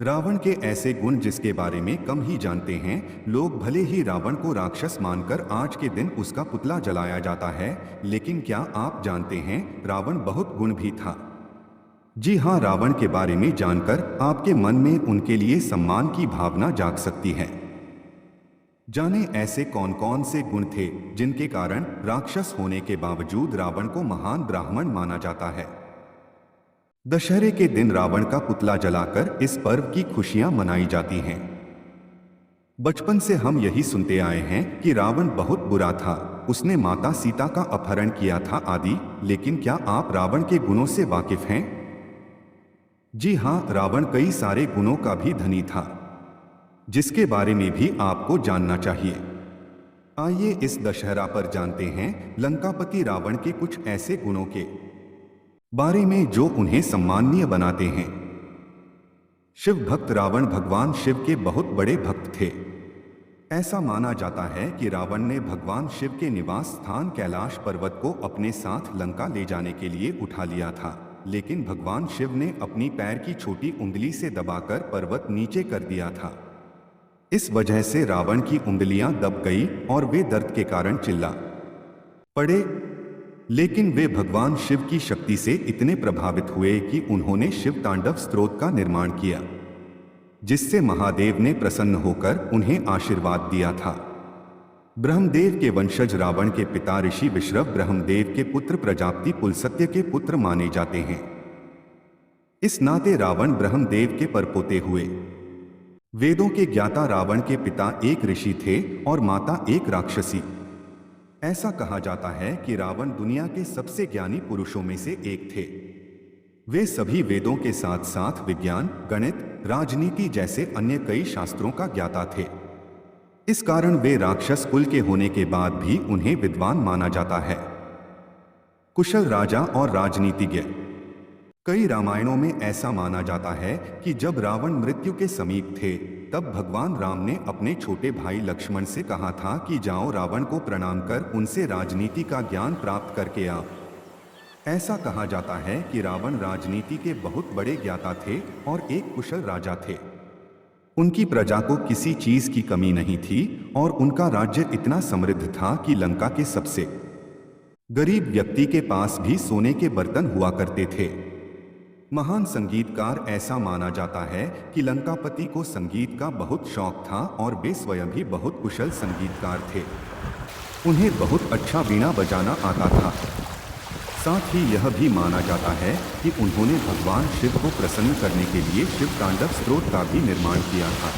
रावण के ऐसे गुण जिसके बारे में कम ही जानते हैं। लोग भले ही रावण को राक्षस मानकर आज के दिन उसका पुतला जलाया जाता है, लेकिन क्या आप जानते हैं रावण बहुत गुण भी था। जी हाँ, रावण के बारे में जानकर आपके मन में उनके लिए सम्मान की भावना जाग सकती है। जाने ऐसे कौन कौन से गुण थे जिनके कारण राक्षस होने के बावजूद रावण को महान ब्राह्मण माना जाता है। दशहरे के दिन रावण का पुतला जलाकर इस पर्व की खुशियां मनाई जाती हैं। बचपन से हम यही सुनते आए हैं कि रावण बहुत बुरा था, उसने माता सीता का अपहरण किया था आदि। लेकिन क्या आप रावण के गुणों से वाकिफ हैं? जी हाँ, रावण कई सारे गुणों का भी धनी था, जिसके बारे में भी आपको जानना चाहिए। आइए इस दशहरा पर जानते हैं लंकापति रावण के कुछ ऐसे गुणों के बारे में जो उन्हें सम्माननीय बनाते हैं। शिव भक्त रावण भगवान शिव के बहुत बड़े भक्त थे। ऐसा माना जाता है कि रावण ने भगवान शिव के निवास स्थान कैलाश पर्वत को अपने साथ लंका ले जाने के लिए उठा लिया था, लेकिन भगवान शिव ने अपनी पैर की छोटी उंगली से दबाकर पर्वत नीचे कर दिया था। इस वजह से रावण की उंगलियां दब गई और वे दर्द के कारण चिल्ला पड़े। लेकिन वे भगवान शिव की शक्ति से इतने प्रभावित हुए कि उन्होंने शिव तांडव स्तोत्र का निर्माण किया, जिससे महादेव ने प्रसन्न होकर उन्हें आशीर्वाद दिया था। ब्रह्मदेव के वंशज रावण के पिता ऋषि विश्रव ब्रह्मदेव के पुत्र प्रजापति पुलस्त्य के पुत्र माने जाते हैं। इस नाते रावण ब्रह्मदेव के परपोते हुए। वेदों के ज्ञाता रावण के पिता एक ऋषि थे और माता एक राक्षसी। ऐसा कहा जाता है कि रावण दुनिया के सबसे ज्ञानी पुरुषों में से एक थे। वे सभी वेदों के साथ साथ विज्ञान, गणित, राजनीति जैसे अन्य कई शास्त्रों का ज्ञाता थे। इस कारण वे राक्षस कुल के होने के बाद भी उन्हें विद्वान माना जाता है। कुशल राजा और राजनीतिज्ञ। कई रामायणों में ऐसा माना जाता है कि जब रावण मृत्यु के समीप थे, तब भगवान राम ने अपने छोटे भाई लक्ष्मण से कहा था कि जाओ रावण को प्रणाम कर उनसे राजनीति का ज्ञान प्राप्त करके आओ। ऐसा कहा जाता है कि रावण राजनीति के बहुत बड़े ज्ञाता थे और एक कुशल राजा थे। उनकी प्रजा को किसी चीज की कमी नहीं थी और उनका राज्य इतना समृद्ध था कि लंका के सबसे गरीब व्यक्ति के पास भी सोने के बर्तन हुआ करते थे। महान संगीतकार। ऐसा माना जाता है कि लंकापति को संगीत का बहुत शौक था और वे स्वयं भी बहुत कुशल संगीतकार थे। उन्हें बहुत अच्छा वीणा बजाना आता था। साथ ही यह भी माना जाता है कि उन्होंने भगवान शिव को प्रसन्न करने के लिए शिव तांडव स्तोत्र का भी निर्माण किया था।